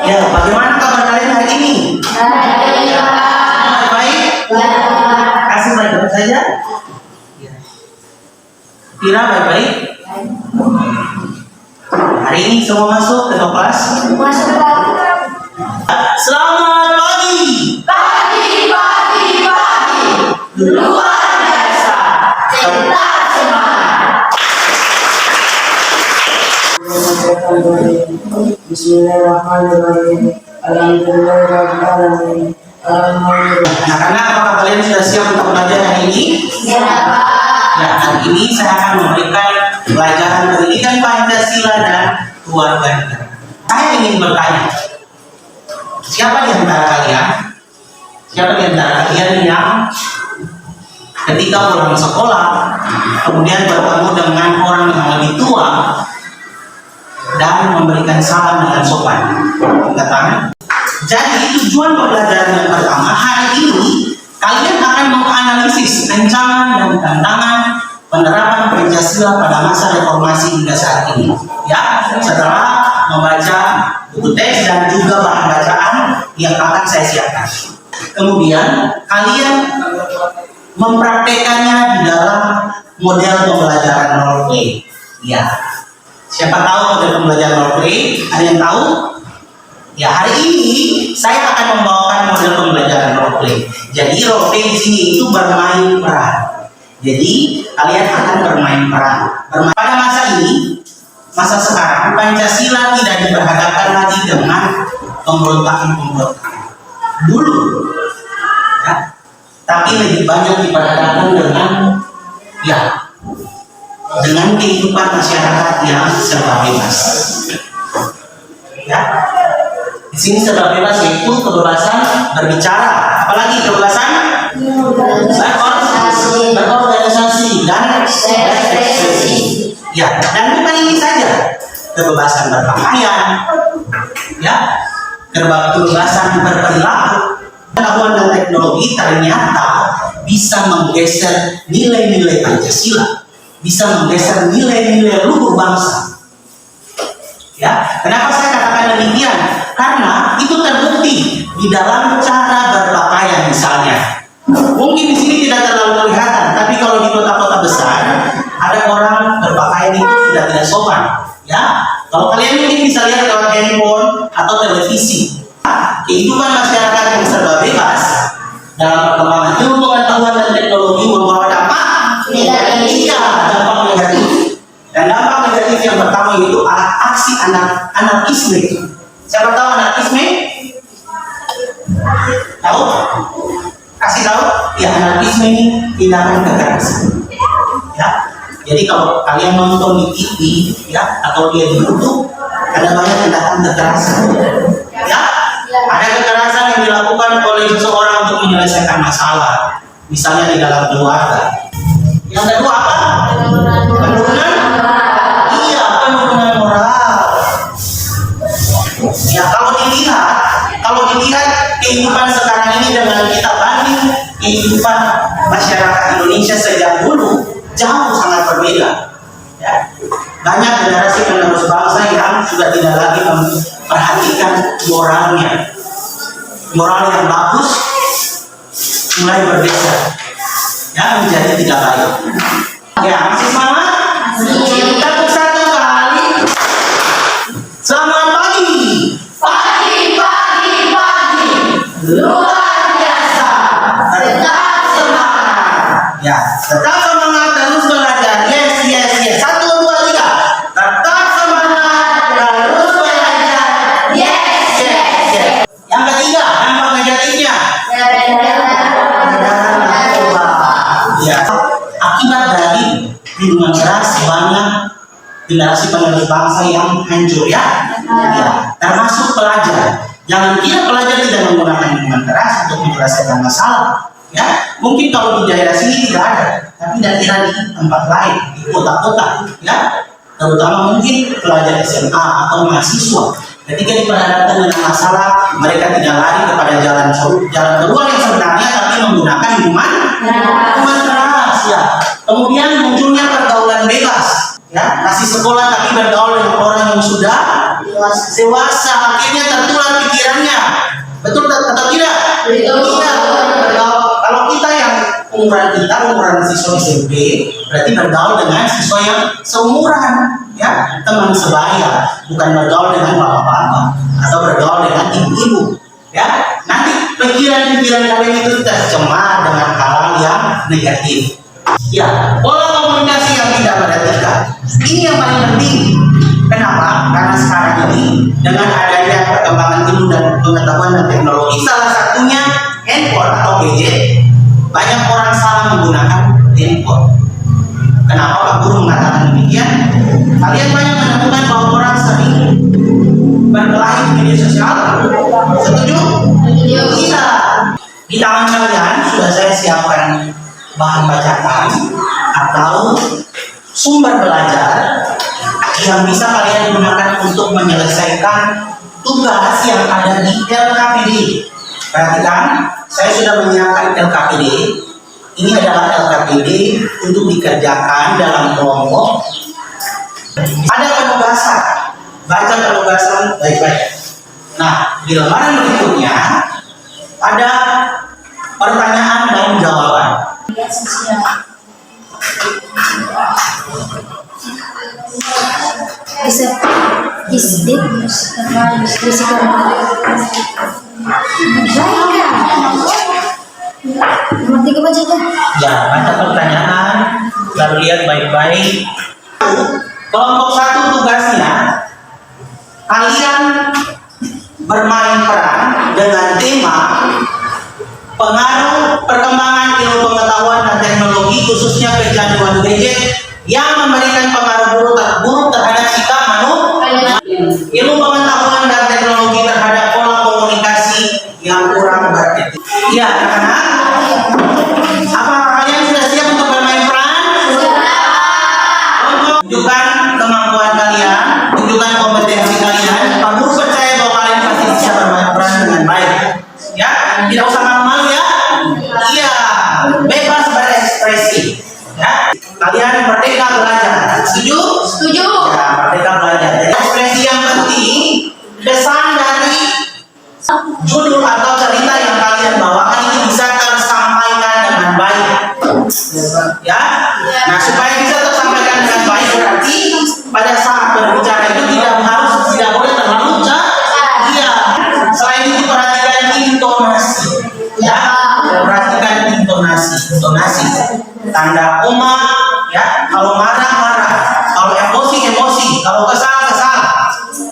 Ya, bagaimana kabar kalian hari ini? Baik. Kasih baik-baik saja. Ya. Kira baik-baik. Hari ini semua masuk ke kelas? Selamat pagi. Pagi. Luar biasa. Tetap semangat. Bismillahirrahmanirrahim. Alhamdulillahirrahmanirrahim. Anak-anak, apakah kalian sudah siap untuk belajar hari ini? Siap. Ya, hari ini saya akan memberikan pelajaran pendidikan Pancasila dan keluarga negara. Saya ingin bertanya, siapa di antara kalian yang ketika pulang sekolah kemudian bertemu dengan orang yang lebih tua dan memberikan salam dengan sopan? Angkat tangan. Jadi tujuan pembelajaran yang pertama hari ini, kalian akan menganalisis ancaman dan tantangan penerapan Pancasila pada masa reformasi hingga saat ini. Ya, setelah membaca buku teks dan juga bahan bacaan yang akan saya siapkan. Kemudian kalian mempraktekannya di dalam model pembelajaran role play. Ya, siapa tahu model pembelajaran role play? Ada yang tahu? Ya, hari ini saya akan membawakan model pembelajaran role play. Jadi role play di sini itu bermain peran. Jadi kalian akan bermain peran. Pada masa ini, masa sekarang, Pancasila tidak diperhadapkan lagi dengan pemberontakan-pemberontakan dulu, ya. Tapi lebih banyak diperhadapkan dengan kehidupan masyarakat yang serba bebas. Ya. Di sini serba bebas yaitu kebebasan berbicara, apalagi kebebasan berorganisasi dan berekspresi. Ya, dan bukan ini saja, kebebasan berpakaian, ya, kebebasan berperilaku. Pengetahuan dan teknologi ternyata bisa menggeser nilai-nilai Pancasila, bisa menggeser nilai-nilai luhur bangsa. Ya, kenapa saya katakan demikian? Karena itu terbukti di dalam cara berpakaian misalnya. Mungkin di sini tidak terlalu kelihatan, tapi kalau di kota-kota besar ada orang berpakaian itu sudah tidak sopan. Ya, kalau kalian mungkin bisa lihat lewat handphone atau televisi. Kehidupan masyarakat yang serba bebas dalam perkembangan ilmu pengetahuan dan teknologi membawa dampak negatif. Dan dampak negatif yang pertama itu aksi anarkisme. Siapa tahu anarkisme? Tahu? Kasih tahu? Ya, anarkisme ini tindakan kekerasan. Ya. Jadi kalau kalian nonton di TV, ya, atau dia di YouTube, ada banyak tindakan kekerasan. Ya, ada kekerasan yang dilakukan oleh seseorang untuk menyelesaikan masalah, misalnya di dalam keluarga. Yang kedua apa? Penurunan. Iya, penurunan moral. Ya, kalau dilihat kehidupan sekarang ini dengan kita banding kehidupan masyarakat Indonesia sejak dulu, jauh sangat berbeda. Ya. Banyak generasi penerus bangsa yang sudah tidak lagi memperhatikan moralnya. Moral yang bagus mulai bergeser, ya, menjadi tidak baik. Ya, masih semangat? Kita satu kali. Selamat pagi. Pagi. Luar biasa. Tetap semangat. Ya, tetap semangat terus belajar. Yes. 1, 2, 3. Tetap semangat terus belajar. Yes. Yang ketiga, dampak negatifnya. Ya, akibat dari minuman keras banyak generasi penerus bangsa yang hancur, ya. Termasuk pelajar. Jangan kira pelajar tidak menggunakan minuman keras untuk menyelesaikan masalah. Ya, mungkin kalau di daerah sini tidak ada, tapi daerah di tempat lain, di kota-kota, ya, terutama mungkin pelajar SMA atau mahasiswa. Ketika diperhadapkan dengan masalah, mereka tidak lari kepada jalan keluar yang sebenarnya, tapi menggunakan minuman keras. Ya. Kemudian munculnya pergaulan bebas. Ya, masih sekolah tapi bergaul dengan orang yang sudah Dewasa akhirnya tertular pikirannya. Betul atau tidak? Betul. Iya. Kalau kita yang umuran siswa SMP, berarti bergaul dengan siswa yang seumuran, ya, teman sebaya, bukan bergaul dengan bapak-bapak atau bergaul dengan ibu-ibu, ya. Nanti pikiran-pikiran kalian itu tercemar dengan hal-hal yang negatif. Ya, pola komunikasi yang tidak beretika. Ini yang paling penting. Kenapa? Karena sekarang ini dengan adanya perkembangan ilmu dan pengetahuan dan teknologi, salah satunya handphone atau gadget, banyak orang salah menggunakan handphone. Kenapa Pak Guru mengatakan demikian? Kalian banyak menemukan bahwa orang sering berkelahi di media sosial. Setuju? Iya. Di tangan kalian sudah saya siapkan bahan bacaan atau sumber belajar yang bisa kalian gunakan untuk menyelesaikan tugas yang ada di LKPD. Perhatikan, saya sudah menyiapkan LKPD. Ini adalah LKPD untuk dikerjakan dalam kelompok. Ada penugasan, baca penugasan baik-baik. Nah, di lembaran berikutnya ada pertanyaan dan jawaban. Ya, baca pertanyaan, lalu lihat baik-baik. Kelompok satu tugasnya, kalian bermain peran dengan tema pengaruh perkembangan ilmu pengetahuan dan teknologi, khususnya kecanduan gadget yang memberikan pengaruh buruk terhadap sikap manusia. Ilmu pengetahuan dan teknologi terhadap pola komunikasi yang kurang beretika. Ya, anak-anak, apa kalian sudah siap untuk bermain peran? Tunjukkan kemampuan kalian, tunjukkan kompetensi kalian. Pak Guru percaya bahwa kalian pasti bisa bermain peran dengan baik. Ya, tidak usah malu-malu ya. Iya, bebas berekspresi. Ya, kalian merdeka belajar. Setuju? Setuju. Ya, merdeka belajar. Jadi ekspresi yang penting, pesan dari judul atau cerita yang kalian bawakan ini bisa tersampaikan dengan baik. Ya, nah supaya bisa tersampaikan dengan baik berarti pada saat berbicara itu tidak boleh terlalu iya. Selain itu perhatikan intonasi. Ya, perhatikan intonasi. Tanda koma, ya. Kalau marah, kalau emosi, kalau kesal.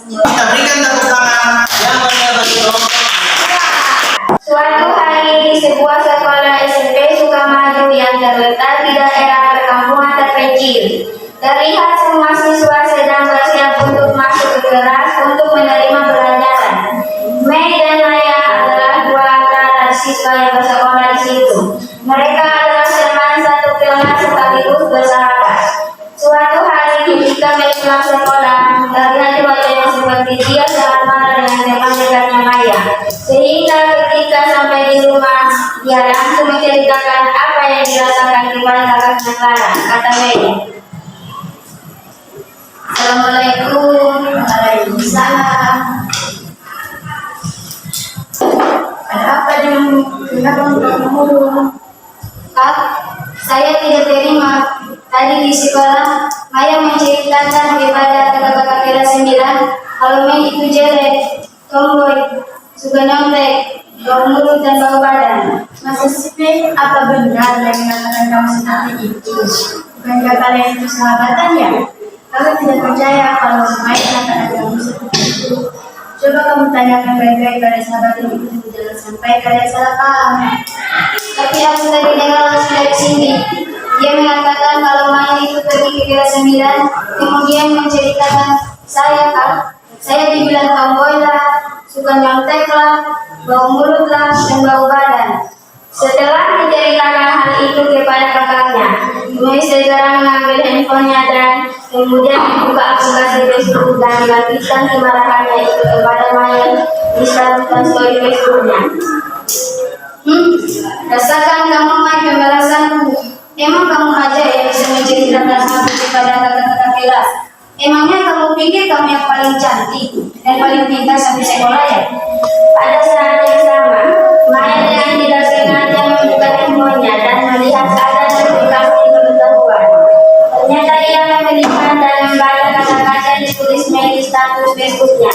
Kita berikan tepuk tangan yang meriah bagi kelompok. Suatu hari di sebuah sekolah SMP Sukamaju yang terletak di daerah perkampungan terpencil, terlihat semua siswa sedang bersiap untuk masuk ke kelas untuk menerima pelajaran. Mei dan Maya adalah dua antara siswa yang bersekolah di situ. Mereka adalah teman satu kelas sekaligus bersahabat. Suatu hari ketika Mei pulang sekolah, terlihat di wajahnya seperti dia sangat marah dengan teman dekatnya Maya. Sehingga ketika sampai di rumah, dia langsung menceritakan apa yang dirasakan kepada kakaknya Clara. Kata Mei, "Assalamualaikum." "Waalaikumsalam." "Ada apa dengan kenapa kamu?" "Kak, saya tidak terima. Tadi di sekolah, Maya menceritakan kepada kakak-kakak kelas 9 kalau Mei itu jelek, tomboy, suka nyontek, bau mulut dan bau badan." Masa sih, apa benar yang mengatakan kamu seperti itu? Bukankah kalian itu sahabatan ya? Kakak tidak percaya kalau Maya mengatakan kamu seperti itu. Coba kamu tanyakan baik-baik pada sahabat itu, jangan sampai kalian salah paham. Tapi aku tadi dengar langsung dari Cindy. Dia mengatakan kalau Maya itu pergi ke kelas 9, kemudian menceritakan, saya dibilang tomboy lah, suka nyontek lah, bau mulut lah, dan bau badan. Setelah menceritakan hal itu kepada kakaknya, Mei segera mengambil handphonenya dan kemudian membuka aplikasi Facebook dan melanjutkan kemarahannya itu kepada Maya di status dan story Facebooknya. Rasakan kamu Maya pembalasanku. Emang kamu aja yang bisa menceritakan hal itu kepada kakak-kakak kelas. Emangnya kamu pikir kamu yang paling cantik dan paling pintar sampai sekolah ya? Pada saat yang sama, Maya dengan tidak sengaja membuka handphonenya dan melihat ada notifikasi pengetahuan. Ternyata ia melihat dan membaca kata-kata ditulis Mei di status Facebooknya.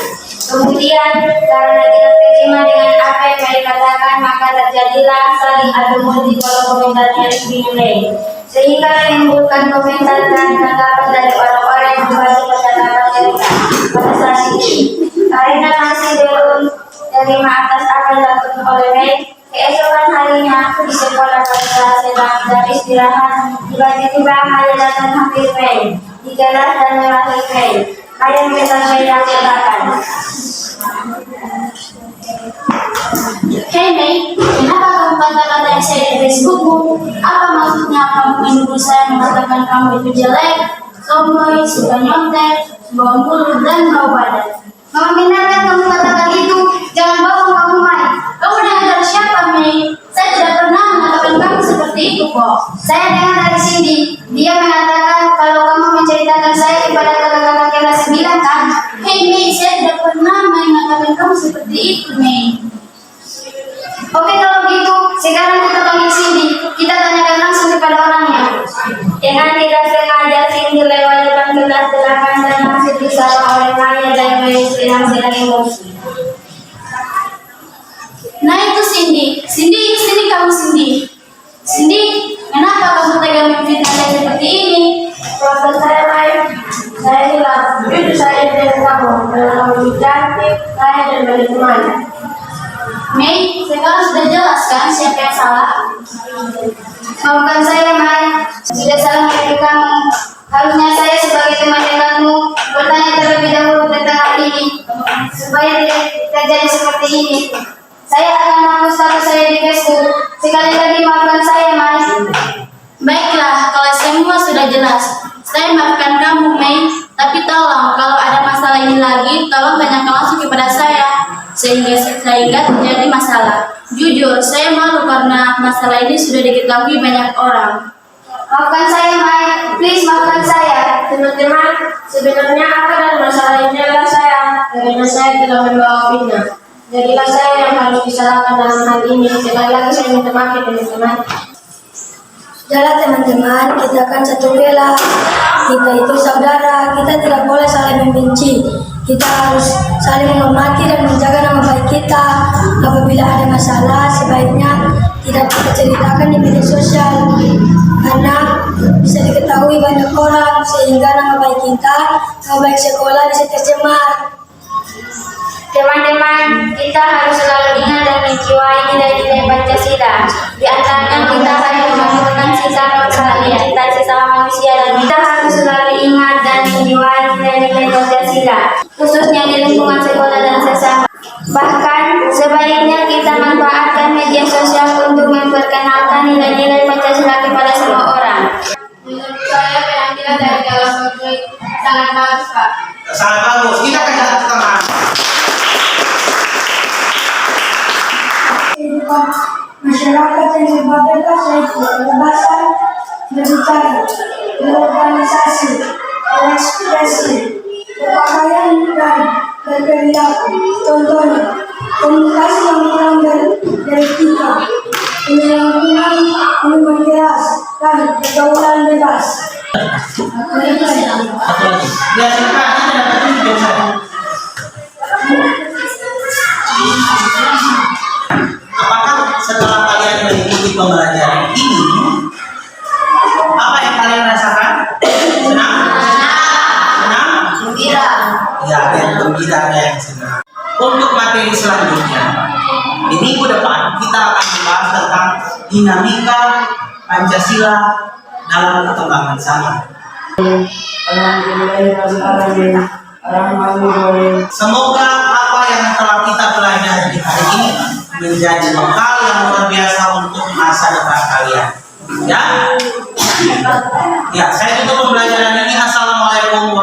Kemudian, karena tidak terima dengan apa yang Mei katakan, maka terjadilah saling adu mulut di kolom komentarnya di Mei, sehingga menimbulkan komentar dan tanggapan dari orang-orang yang membaca percakapan mereka pada saat itu. Karena masih belum terima atas apa yang dilakukan oleh Mei, keesokan harinya di sekolah pada saat sedang jam istirahat, tiba-tiba Maya datang hampir Mei, dikeras dan meraih Mei. Maya meminta Mei yang katakan, Hei Mei, kenapa kamu kata-katain saya di Facebookmu? Apa maksudnya kamu menuduh saya mengatakan kamu itu jelek, sombong, suka nyontek, bawa mulut dan bau badan? Mama benarkan kamu katakan itu? Jangan bohong kamu Mai. Kamu dengar dari siapa Mei? Saya tidak pernah mengatakan kamu seperti itu kok. Saya dengar dari Cindy. Dia mengatakan kalau kamu menceritakan saya kepada kakak-kakak kelas 9 kan? Hei Mei, saya tidak pernah mengatakan kamu seperti itu Mei. Oke kalau gitu, sekarang kita panggil Cindy. Kita tanyakan langsung kepada orangnya. dengan tidak sengaja Cindy lewat depan kelas 8 dan masih disapa oleh Maya dan Mei sedang emosi. Nah itu Cindy. Cindy, sini kamu Cindy. Cindy, kenapa kamu tega memfitnah saya seperti ini? Waktu saya main, saya bilang, jujur saya dengan kamu, karena kamu cantik, kaya dan banyak teman. Mei, sekarang sudah jelas kan siapa yang salah? Maafkan saya, Mai. Sudah salah memilih kamu. Harusnya saya sebagai teman denganmu bertanya terlebih dahulu tentang hal ini, supaya tidak terjadi seperti ini. Saya akan menghapus status saya di Facebook. Sekali lagi maafkan saya, Mai. Baiklah, kalau semua sudah jelas. Saya maafkan kamu, Mei. Tapi tolong, kalau ada masalah ini lagi, tolong tanyakan langsung kepada saya. Sehingga terjadi masalah. Jujur, saya malu karena masalah ini sudah diketahui banyak orang. Maafkan saya, Mai. Please maafkan saya. Teman-teman, sebenarnya apa dan masalah ini adalah saya. Karena saya telah membawa fitnah. Jadilah saya yang harus disalahkan dalam hal ini. Sekali lagi saya minta maaf ya teman-teman. Sudahlah teman-teman, kita akan satu bela. Kita itu saudara, kita tidak boleh saling membenci. Kita harus saling menghormati dan menjaga nama baik kita. Apabila ada masalah, sebaiknya tidak kita ceritakan di media sosial, karena bisa diketahui banyak orang, sehingga nama baik kita, nama baik sekolah bisa tercemar. Teman-teman, kita harus selalu ingat dan menjiwai nilai-nilai Pancasila. Di antaranya kita harus menggunakan sesama saling cinta sesama manusia, dan kita harus selalu ingat dan menjiwai nilai-nilai Pancasila, khususnya di lingkungan sekolah dan sesama. Bahkan sebaiknya kita manfaatkan media sosial untuk memperkenalkan nilai-nilai Pancasila kepada semua orang. Menurut saya penampilan dari kelas 7 sangat bagus, Pak. Sangat bagus. Kita akan jalan ke tengah. Kehidupan masyarakat yang berbebas yaitu kebebasan berbicara, berorganisasi, berekspresi, berpakaian dan berperilaku. Contohnya, komunikasi yang kurang beretika, penyalahgunaan minuman keras, dan pergaulan bebas. Satu lagi. Ya, silakan. Kita dapat tunjuk saya. Apakah setelah kalian mengikuti pembelajaran ini, apa yang kalian rasakan? Senang? Senang? Gembira. Ya, ada yang gembira, ada yang senang. Untuk materi selanjutnya, di minggu depan kita akan membahas tentang dinamika Pancasila dalam perkembangan zaman. Semoga apa yang telah kita pelajari di hari ini menjadi bekal yang luar biasa untuk masa depan kalian. Ya, ya, saya tutup pembelajaran ini. Assalamualaikum